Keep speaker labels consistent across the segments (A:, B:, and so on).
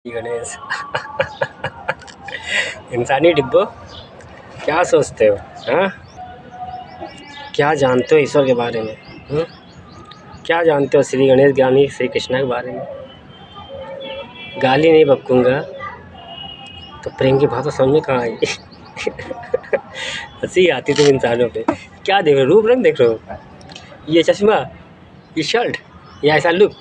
A: गणेश इंसानी डिब्बो, क्या सोचते हो? हाँ, क्या जानते हो ईश्वर के बारे में? क्या जानते हो श्री गणेश ज्ञानी श्री कृष्ण के बारे में? गाली नहीं बकूंगा तो प्रेम की भाषा समझ में कहाँ आई? हंसी आती तुम इंसानों पे। क्या देख रहे हो? रूप रंग देख रहे हो? ये चश्मा, ये शर्ट, या ऐसा लुक?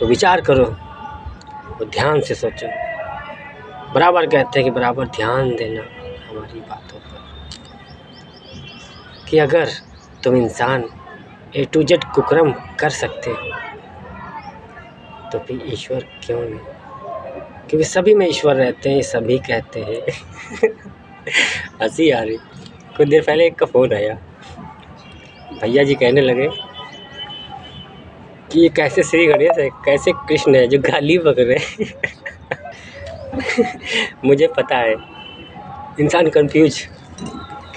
A: तो विचार करो और ध्यान से सोचो। बराबर कहते हैं कि बराबर ध्यान देना हमारी बातों पर, कि अगर तुम इंसान A to Z कुकर्म कर सकते हो तो फिर ईश्वर क्यों नहीं? क्योंकि सभी में ईश्वर रहते हैं, सभी कहते हैं। हंसी आ रही। कुछ देर पहले एक का फ़ोन आया, भैया जी कहने लगे कि ये कैसे श्री गणेश है, कैसे कृष्ण है जो गाली बक रहे हैं। मुझे पता है इंसान कंफ्यूज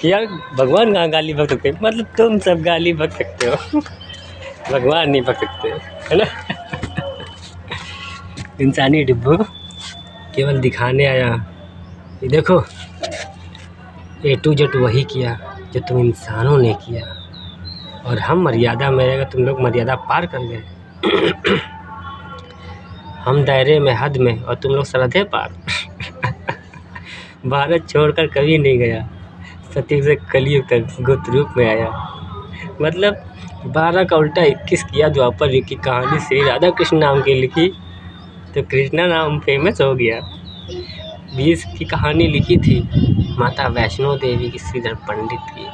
A: कि यार भगवान कहाँ गाली बक सकते हैं, मतलब तुम सब गाली बक सकते हो, भगवान नहीं बक सकते, है ना? इंसानी डिब्बो केवल दिखाने आया। ये देखो A to Z वही किया जो तुम इंसानों ने किया, और हम मर्यादा में रहेगा, तुम लोग मर्यादा पार कर गए। हम दायरे में, हद में, और तुम लोग सरहदें पार। भारत छोड़कर कभी नहीं गया, सतयुग से कलयुग तक गुप्त रूप में आया। मतलब 12 का उल्टा 21 किया, द्वापर युग की कहानी श्री राधा कृष्ण नाम की लिखी तो कृष्णा नाम फेमस हो गया। 20 की कहानी लिखी थी माता वैष्णो देवी की, श्रीधर पंडित की,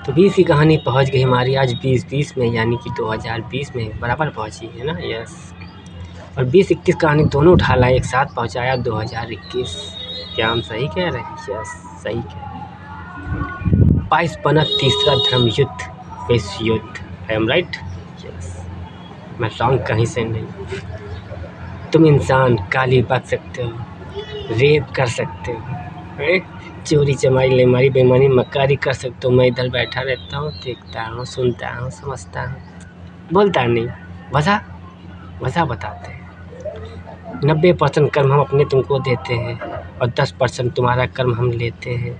A: तो 20 की कहानी पहुंच गई हमारी आज 2020 में, यानी कि 2020 में बराबर पहुंची है ना? यस। और 20-21 कहानी दोनों उठा लाए, एक साथ पहुंचाया 2021। क्या हम सही कह रहे हैं? यस, सही कह रहे हैं। 22 बना तीसरा धर्म युद्ध, विश्व युद्ध। I am right? यस, मैं रॉन्ग कहीं से नहीं। तुम इंसान गाली बक सकते हो, रेप कर सकते हो, चोरी चमारी लेमारी बेईमानी मक्कारी कर सकते हो। मैं इधर बैठा रहता हूँ, देखता हूँ, सुनता हूँ, समझता हूँ, बोलता नहीं, वजह बताते हैं। 90% कर्म हम अपने तुमको देते हैं और 10% तुम्हारा कर्म हम लेते हैं,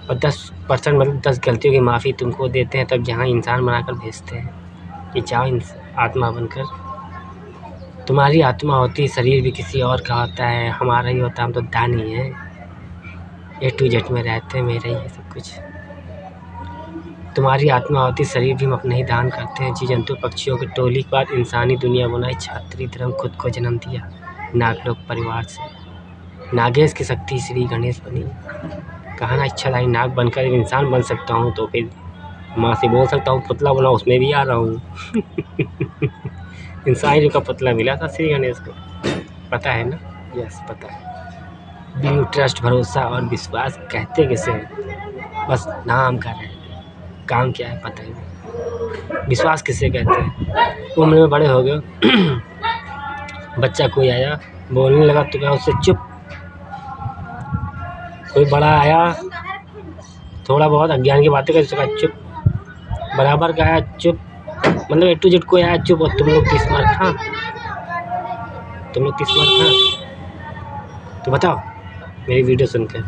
A: और 10% मतलब 10 गलतियों की माफ़ी तुमको देते हैं, तब जहाँ इंसान बनाकर भेजते हैं कि जाओ आत्मा बनकर। तुम्हारी आत्मा होती, शरीर भी किसी और का होता है, हमारा ही होता, हम तो दानी हैं। A to Z में रहते हैं, मेरा ही है सब कुछ। तुम्हारी आत्मा होती, शरीर भी हम अपने ही दान करते हैं। जीव जंतु पक्षियों की टोली के बाद इंसानी दुनिया बनाई, छात्री धर्म खुद को जन्म दिया नागलोक परिवार से। नागेश की शक्ति श्री गणेश बनी। कहा ना, इच्छाधारी नाग बनकर इंसान बन सकता हूँ तो फिर माँ से बोल सकता हूँ पुतला बनाओ, उसमें भी आ रहा हूँ। इंसानी का पुतला मिला था श्री गणेश को, पता है ना? यस, पता है। बिलीव, ट्रस्ट, भरोसा और विश्वास कहते किसे हैं? बस नाम का है, काम क्या है पता ही नहीं। विश्वास किसे कहते हैं? उम्र में बड़े हो गए, बच्चा कोई आया बोलने लगा तो क्या उससे चुप? कोई बड़ा आया थोड़ा बहुत अज्ञान की बातें कर, उसका चुप। बराबर का आया चुप, मतलब A to Z कोई आया चुप, और तुम लोग 30 मार खा, तुम लोग 30 मार खा। तो बताओ मेरी वीडियो सुनकर,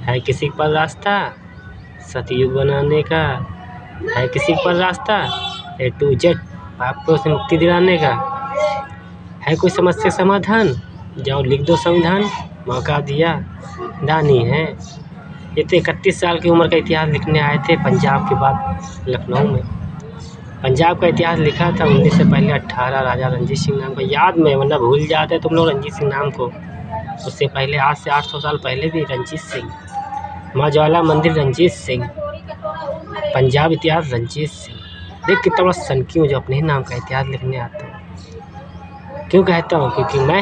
A: है किसी के पास रास्ता सतयुग बनाने का? है किसी के पास रास्ता A to Z पापों से मुक्ति दिलाने का? है कोई समस्या समाधान? जाओ लिख दो संविधान, मौका दिया, दानी है। ये तो 31 साल की उम्र का इतिहास लिखने आए थे पंजाब के बाद लखनऊ में। पंजाब का इतिहास लिखा था 19 से पहले 18 राजा रंजीत सिंह नाम का, याद में, वरना भूल जाते तुम लोग रंजीत सिंह नाम को। उससे पहले, आज से 800 साल पहले भी रंजीत सिंह, माँ ज्वाला मंदिर रंजीत सिंह, पंजाब इतिहास रंजीत सिंह। देख कितना बड़ा सनकी हूँ जो अपने ही नाम का इतिहास लिखने आता हूँ। क्यों कहता हूँ? क्योंकि मैं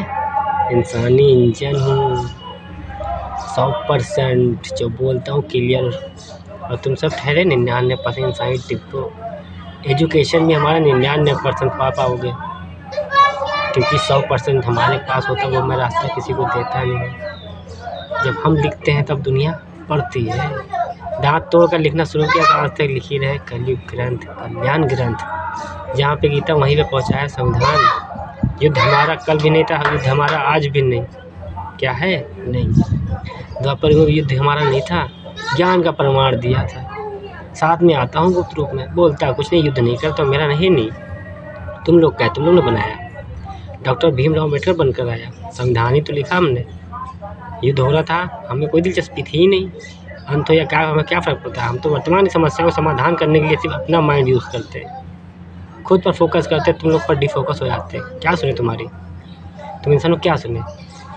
A: इंसानी इंजन हूँ, 100% जो बोलता हूँ क्लियर, और तुम सब ठहरे 99% इंसानी डिब्बो। एजुकेशन में हमारा 99% पा पाओगे, क्योंकि 100% हमारे पास होता है, वो मैं रास्ता किसी को देता नहीं। जब हम लिखते हैं तब दुनिया पढ़ती है। दांत तोड़कर लिखना शुरू किया तो आज तक लिखी रहे कलयुग ग्रंथ, कल्याण ग्रंथ। जहाँ पे गीता वहीं पे पहुँचाया संविधान। युद्ध हमारा कल भी नहीं था, युद्ध हमारा आज भी नहीं। क्या है? नहीं। द्वापर युग युद्ध हमारा नहीं था, ज्ञान का प्रमाण दिया था। साथ में आता हूँ गुप्त रूप में, बोलता कुछ नहीं, युद्ध नहीं करता, मेरा नहीं। तुम लोग क्या, तुम लोग ने बनाया? डॉक्टर भीमराव अम्बेडकर बनकर आया, संविधान ही तो लिखा हमने। युद्ध हो रहा था, हमें कोई दिलचस्पी थी ही नहीं। अंत हो या क्या, हमें क्या फ़र्क पड़ता है? हम तो वर्तमान समस्याओं का समाधान करने के लिए सिर्फ अपना माइंड यूज़ करते हैं, खुद पर फोकस करते, तुम लोग पर डिफोकस हो जाते हैं। क्या सुने तुम्हारी? तुम इंसानों क्या सुने?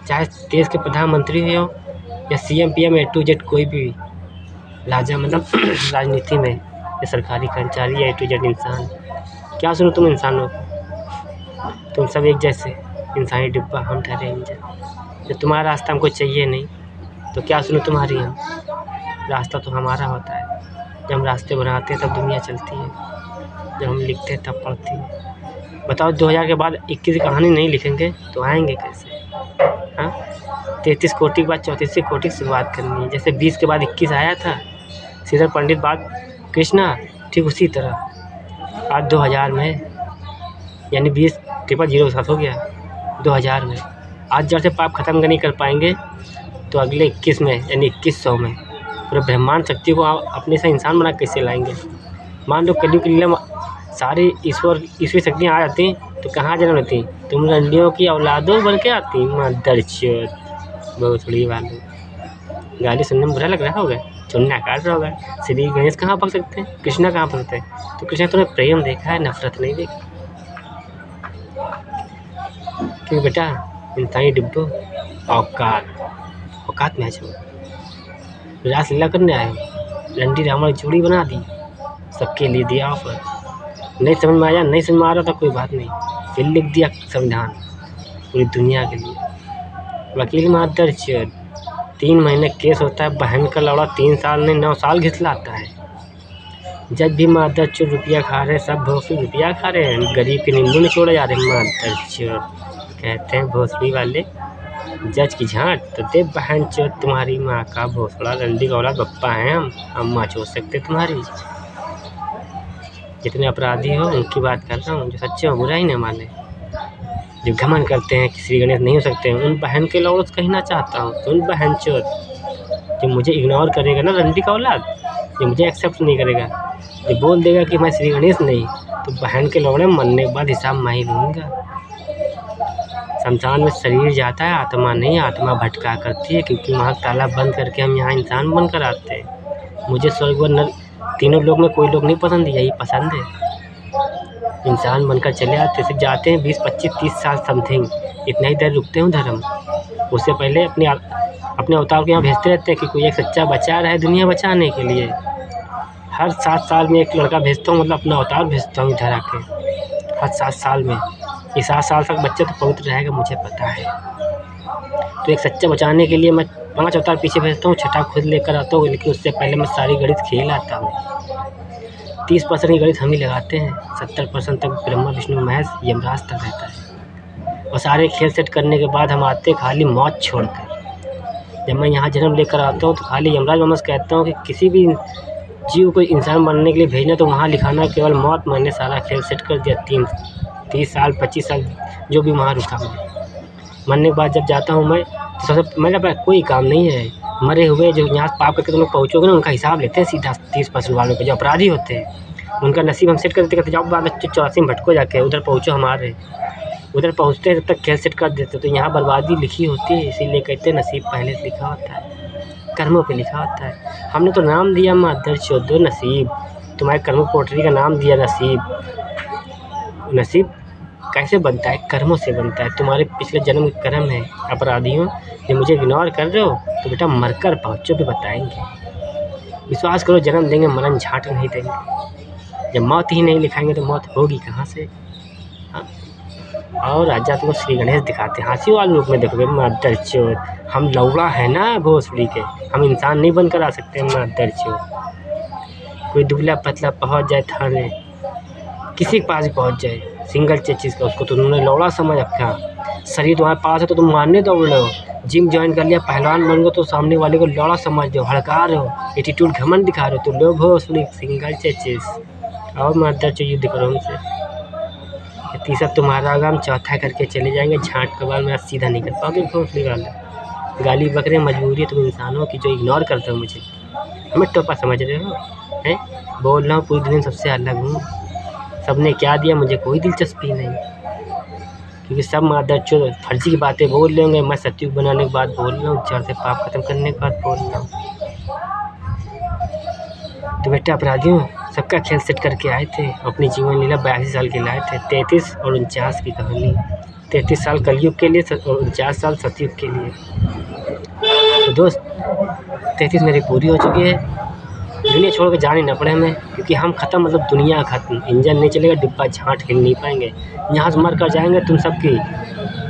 A: चाहे देश के प्रधानमंत्री हो या CM PM A to Z कोई भी राजा, मतलब राजनीति में या सरकारी कर्मचारी या A to Z इंसान, क्या सुनो तुम इंसानों? तुम सब एक जैसे इंसानी डिब्बा, हम ठहरे इंजन। जब तुम्हारा रास्ता हमको चाहिए नहीं तो क्या सुनो तुम्हारी हम? रास्ता तो हमारा होता है। जब हम रास्ते बनाते हैं तब दुनिया चलती है, जब हम लिखते हैं तब पढ़ती है। बताओ 2000 के बाद 21 कहानी नहीं लिखेंगे तो आएंगे कैसे? हाँ, 33 कोटि के बाद 34 कोटि की शुरुआत करनी है। जैसे 20 के बाद 21 आया था, श्रीधर पंडित बाद कृष्णा, ठीक उसी तरह आज 2000 में, यानी 20 0 साथ हो गया 2000 में। आज जब से पाप खत्म नहीं कर पाएंगे तो अगले 21 में, यानी 2100 में पूरे ब्रह्मांड शक्ति को आप अपने से इंसान बना कैसे लाएंगे? मान लो कलयुग के लीला सारी ईश्वरी शक्तियाँ आ जाती तो कहाँ जन्म लेती? तुम रंडियों की औलादों बन के आती। मदरचोद भोसड़ी वाले, गाली सुनने में बुरा लग रहा होगा, चुन्ना काट रहा होगा। श्री गणेश कहाँ पक सकते हैं? कृष्णा कहाँ पकते हैं? तो कृष्णा तुमने प्रेम देखा है, नफरत नहीं देखी। क्यों बेटा, इंसानी डिब्बो, औकात में है। रासलीला करने आए हो, रंडी रावण जोड़ी बना दी, सबके लिए दिया ऑफर। नहीं समझ में आया, नहीं समझ में आ रहा था, कोई बात नहीं, फिर लिख दिया संविधान पूरी दुनिया के लिए। वकील मादरचोद, 3 महीने केस होता है, बहन का लौड़ा 3 साल नहीं 9 साल घिसलाता है। जज भी मादरचोद रुपया खा रहे, सब भोसड़ी रुपया खा रहे हैं, गरीब के नींबू में छोड़े जा रहे हैं। मादरचोद कहते हैं भोसड़ी वाले, जज की झांट तो दे बहन चोद तुम्हारी माँ का भोसड़ा, रंडी का औलाद बप्पा हैं हम माँ चोद सकते तुम्हारी। जितने अपराधी हो उनकी बात कर रहा हूँ, जो सच्चे हो बुरा ही नहीं माने, जो घमंड करते हैं कि श्री गणेश नहीं हो सकते, उन बहन के लौड़ों से कहना चाहता हूँ, तो उन बहन चोद जो मुझे इग्नोर करेगा ना, रंडी का औलाद, जो मुझे एक्सेप्ट नहीं करेगा, जो बोल देगा कि मैं श्री गणेश नहीं, तो बहन के लौड़े मरने के बाद हिसाब मैं ही लूँगा। शमशान में शरीर जाता है, आत्मा नहीं, आत्मा भटका करती है, क्योंकि वहाँ ताला बंद करके हम यहाँ इंसान बनकर आते हैं। मुझे स्वर्ग व नर्क तीनों लोग में कोई लोग नहीं पसंद, यही पसंद है। इंसान बनकर चले आते, सिर्फ जाते हैं 20, 25, 30 साल समथिंग, इतना ही देर रुकते हैं धर्म। उससे पहले अपने अवतार को यहाँ भेजते रहते हैं कि कोई एक सच्चा बचा रहे दुनिया बचाने के लिए। हर 7 साल में एक लड़का भेजता हूँ, मतलब अपना अवतार भेजता हूँ इधर आके, हर 7 साल में। ये 7 साल तक बच्चा तो पवित्र रहेगा, मुझे पता है। तो एक सच्चा बचाने के लिए मैं 5 अवतार पीछे भेजता हूँ, 6ठा खुद लेकर आता हूँ, लेकिन उससे पहले मैं सारी गणित खेल आता हूँ। 30% की गणित हम ही लगाते हैं, 70% तक ब्रह्मा विष्णु महेश यमराज तक रहता है। और सारे खेल सेट करने के बाद हम आते खाली मौत छोड़कर। जब मैं यहाँ जन्म लेकर आता हूँ तो खाली यमराज मोहम्मद कहता हूँ कि किसी भी जीव को इंसान बनने के लिए भेजना तो वहाँ लिखाना केवल मौत। मैंने सारा खेल सेट कर दिया, 30 साल 25 साल जो भी वहाँ रुका मैं। मरने के बाद जब जाता हूँ मैं तो सबसे मेरे पास कोई काम नहीं है। मरे हुए जो यहाँ पाप करके तुम लोग पहुँचोगे ना, उनका हिसाब लेते हैं सीधा 30% वालों पे, जो अपराधी होते हैं उनका नसीब हम सेट कर देते, जाओ बाद 84 में भटको जाके उधर पहुँचो, हमारे उधर पहुँचते हैं तब तक खेल सेट कर देते। तो यहाँ बर्बादी लिखी होती है, इसीलिए कहते हैं नसीब पहले से लिखा होता है, कर्मों पे लिखा होता है। हमने तो नाम दिया मादर चौधो नसीब, तुम्हारे कर्म पोटरी का नाम दिया नसीब। नसीब कैसे बनता है? कर्मों से बनता है। तुम्हारे पिछले जन्म के कर्म है अपराधियों, जो मुझे इग्नोर कर रहे हो तो बेटा मरकर पहुँचो भी बताएंगे। विश्वास करो, जन्म देंगे मरण झाट नहीं देंगे। जब मौत ही नहीं लिखाएंगे तो मौत होगी कहाँ से? हाँ, और राजा तुमको श्री गणेश दिखाते हैं, हंसी वाले रूप में देखोगे मादर चोर। हम लौड़ा है ना भोसड़ी के, हम इंसान नहीं बनकर आ सकते मादर चोर। कोई दुबला पतला पहुँच जाए थाने, किसी के पास भी पहुँच जाए, सिंगल चेचिस का, उसको तो तुमने लौड़ा समझ रखा। शरीर तुम्हारे पास है तो तुम मारने दौड़ रहे हो। जिम ज्वाइन कर लिया, पहलवान बन गए तो सामने वाले को लौड़ा समझ दो, हड़का रहे हो, एटीट्यूड घमंड दिखा रहे हो, तो लो भोसड़ी सिंगल चेचिस। और मादर चोर युद्ध करो हमसे। तीसरा तुम्हारा होगा, हम चौथा करके चले जाएंगे। झांट का बाल मेरा सीधा नहीं कर पाओगे भोसड़ी वाला। गाली बकरे मजबूरी है तुम इंसानों की जो इग्नोर करते हो मुझे। हमें टोपा समझ रहे हो हैं? बोल रहा हूँ पूरी दुनिया में सबसे अलग हूँ। सबने क्या दिया मुझे कोई दिलचस्पी नहीं, क्योंकि सब मादरचोद फर्जी की बातें बोल रहे होंगे। मैं सत्युग बनाने के बाद बोल रहा हूँ, जड़ से पाप खत्म करने के बाद बोल रहा हूँ। तो बेटा अपराधियों सबका खेल सेट करके आए थे। अपनी जीवन लीला 82 साल की लाए थे। 33 और 49 की कहानी। 33 साल कलयुग के लिए और 49 साल सतयुग के लिए। तो दोस्त 33 मेरी पूरी हो चुकी है। दुनिया छोड़ के जाने न पड़े हमें, क्योंकि हम ख़त्म मतलब दुनिया ख़त्म। इंजन नहीं चलेगा, डिब्बा झांट हिल नहीं पाएंगे। यहाँ से मर कर जाएंगे तुम सबकी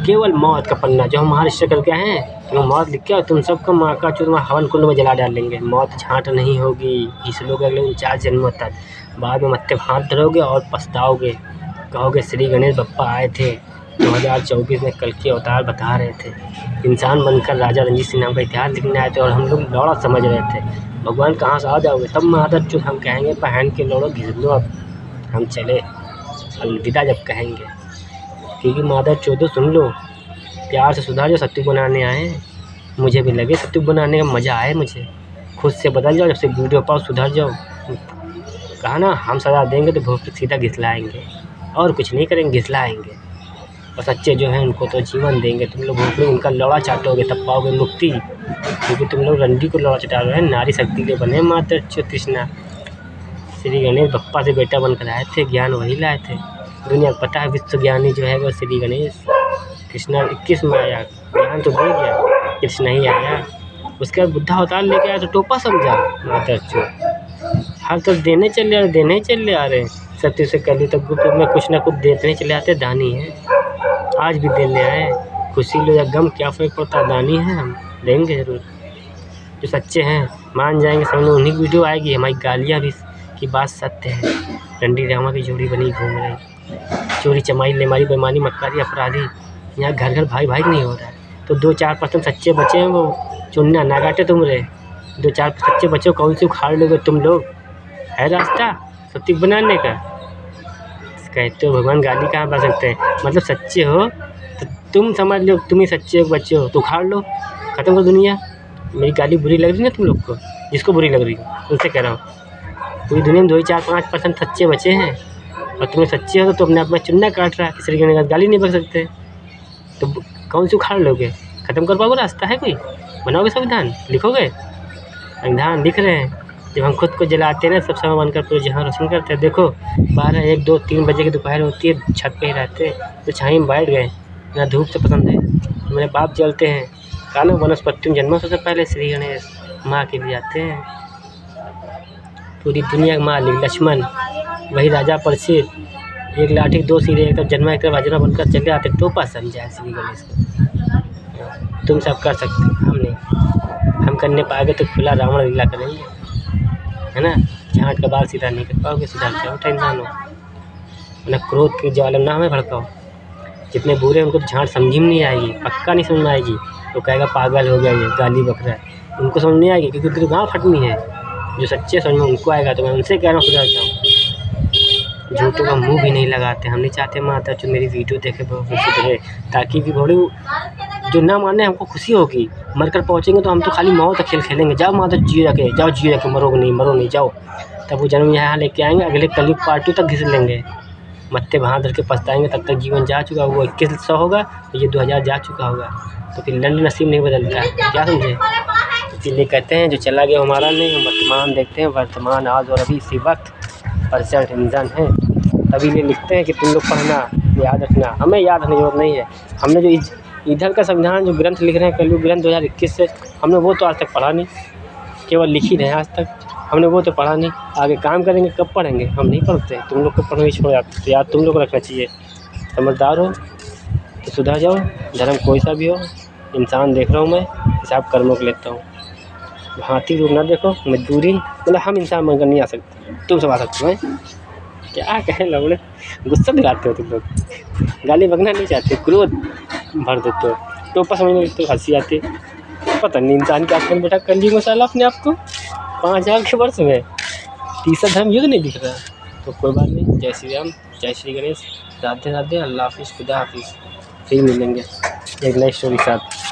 A: केवल मौत का पन्ना जो हम वहाँ रजिस्टर करके आए हैं, तो मौत लिख के तुम सबको माँ का चूरमा हवन कुंड में जला डालेंगे। मौत झांट नहीं होगी, इस लोग अगले 49 जन्मों तक। बाद में मत्थे हाथ धरोगे और पछताओगे, कहोगे श्री गणेश बप्पा आए थे 2024 में कल के अवतार बता रहे थे। इंसान बनकर राजा रणजीत सिंह नाम का इतिहास लिखने आए थे और हम लोग लौड़ा समझ रहे थे। भगवान कहाँ से आ जाओगे, तब मादर जो हम कहेंगे पहन के लौड़ो घिस लो। अब हम चले अलविदा जब कहेंगे, क्योंकि मादर चौधो सुन लो, प्यार से सुधार जो सत्युग बनाने आए। मुझे भी लगे सत्युग बनाने का मज़ा आए मुझे। खुद से बदल जाओ, जब से वीडियो पाओ सुधर जाओ। कहा ना हम सजा देंगे तो भोग सीधा घिसलाएँगे, और कुछ नहीं करेंगे, घिसलाएँगे। और सच्चे जो हैं उनको तो जीवन देंगे। तुम लोग भोसड़ी उनका लौड़ा चाटोगे तब पाओगे मुक्ति, क्योंकि तुम लोग रंडी को लौड़ा चटा रहे हैं। नारी शक्ति के लिए बने माता कृष्णा। श्री गणेश बप्पा से बेटा बनकर आए थे, ज्ञान वही लाए थे। दुनिया को पता है विश्व ज्ञानी जो है वो श्री गणेश कृष्णा 21 में आया। ज्ञान तो दे गया, कृष्ण नहीं आया। उसके बाद बुद्धा अवतार लेके आया तो टोपा समझा माता हाल तो देने चले आ रहे। सत्य से कली तक गुप्त में कुछ ना कुछ देते चले आते। दानी है आज भी देने आए। खुशी लो या गम क्या फ़र्क पड़ता, दानी है हम देंगे ज़रूर। जो सच्चे हैं मान जाएंगे, समझ लो उन्हीं की वीडियो आएगी। हमारी गालियाँ भी की बात सत्य है। रंडी रामा की जोड़ी बनी घूम रही, चोरी चमारी लेमारी बेमानी मक्कारी अपराधी। यहाँ घर घर भाई भाई नहीं हो रहा है। तो 2-4% सच्चे बचे हैं, वो चुनना ना काटे तुम रे। 2-4 सच्चे बच्चे कौन से उखाड़ लोगे तुम लोग? है रास्ता सत्युग बनाने का? कहते हो भगवान गाली कहाँ पा सकते हैं? मतलब सच्चे हो तो तुम समझ लो तुम ही सच्चे बच्चे हो तो उखाड़ लो, ख़त्म कर दुनिया। मेरी गाली बुरी लग रही है ना तुम लोग को? जिसको बुरी लग रही है उनसे कह रहा हूँ, पूरी दुनिया में 2-4-5% सच्चे बचे हैं, और तुम्हें सच्चे हो तो अपने आप में चुन्ना काट रहा है। किसी के गाली नहीं बक सकते तो कौन सी उखाड़ लोगे? ख़त्म कर पाओगे? रास्ता है कोई? बनाओगे संविधान, लिखोगे संविधान? लिख रहे हैं जब हम खुद को जलाते हैं ना, सब समय बनकर पूरे जहाँ रोशन करते हैं। देखो 12, 1, 2, 3 बजे की दोपहर होती है, छत पे ही रहते हैं तो छाई में बैठ गए ना। धूप से पसंद है मेरे बाप जलते हैं। काना वनस्पति में जन्मों सबसे पहले श्री गणेश माँ के लिए आते हैं। पूरी दुनिया का मालिक लक्ष्मण वही राजा परिचित, एक लाठी 2 सिरे, एक तरफ जन्मा एक तरफ राजना बनकर चले आते। टोपा समझा श्री गणेश को। तुम सब कर सकते, हम नहीं। हम करने पाएंगे तो खुला रावण लीला करेंगे, है ना। झांट का बाल सीधा नहीं कर पाओगे, सुधार जाओ इंसान हो ना। क्रोध के ज्वाला ना हमें भड़काओ। जितने बुरे हैं उनको तो झांट समझ में नहीं आएगी, पक्का नहीं समझ में आएगी। तो कहेगा पागल हो गया ये, गाली बकरा है। उनको समझ नहीं आएगी क्योंकि उनकी गाँव फटनी है। जो सच्चे समझ में उनको आएगा। तो मैं उनसे कह रहा हूँ सुधर जाओ। झूठों का मुँह भी नहीं लगाते। हम नहीं चाहते माता जो मेरी वीडियो देखे वो सुधरे, ताकि भी बड़ी जो ना माने हमको खुशी होगी। मरकर पहुँचेंगे तो हम तो खाली मौत का खेल खेलेंगे। जाओ माता जिए रखे, जाओ जिए रखे, मरो नहीं जाओ। तब वो जन्म यहाँ लेके आएंगे, अगले कलयुग पार्ट 2 तक घिस लेंगे। मत्थे वहाँ धर के पछताएंगे। तब तक जीवन जा चुका, वो 2100 होगा तो ये 2000 जा चुका होगा। तो फिर लंड नसीब नहीं बदलता है, क्या समझे? इसीलिए कहते हैं जो चला गया हमारा नहीं। हम वर्तमान देखते हैं, वर्तमान आज और अभी इसी वक्त परसेंट इंजन है। तभी ये लिखते हैं कि तुम लोग पढ़ना याद रखना। हमें याद रखने की जरूरत नहीं है। हमने जो इधर का संविधान जो ग्रंथ लिख रहे हैं कलयुग ग्रंथ 2021 से, हमने वो तो आज तक पढ़ा नहीं, केवल लिख ही रहे हैं आज तक। हमने वो तो पढ़ा नहीं, आगे काम करेंगे कब पढ़ेंगे? हम नहीं पढ़ते। तुम लोग को पढ़ने छोड़ जाते, तो याद तुम लोग को रखना चाहिए। समझदार हो तो सुधर जाओ। धर्म कोई सा भी हो, इंसान देख रहा हूँ मैं, हिसाब कर्मों को लेता हूँ। हाथी रूप ना देखो, मजबूरी मतलब हम इंसान बनकर नहीं आ सकते, तुम सब आ सकते हो। क्या कहें लवड़े, गुस्सा दिलाते हो तुम लोग, गाली बकना नहीं चाहते, क्रोध भर देते हो, टोपा समझने लगते हो, हंसी आती। पता नहीं इंसान क्या कर बैठा कर ली मसाला अपने आप को 5000 के वर्ष में। तीसरा धर्म युद्ध नहीं दिख रहा, तो कोई बात नहीं। जय श्री राम, जय श्री गणेश। राधे राधे, अल्लाह हाफिज़, खुदा हाफिज़। फिर मिलेंगे एक नई स्टोरी के साथ।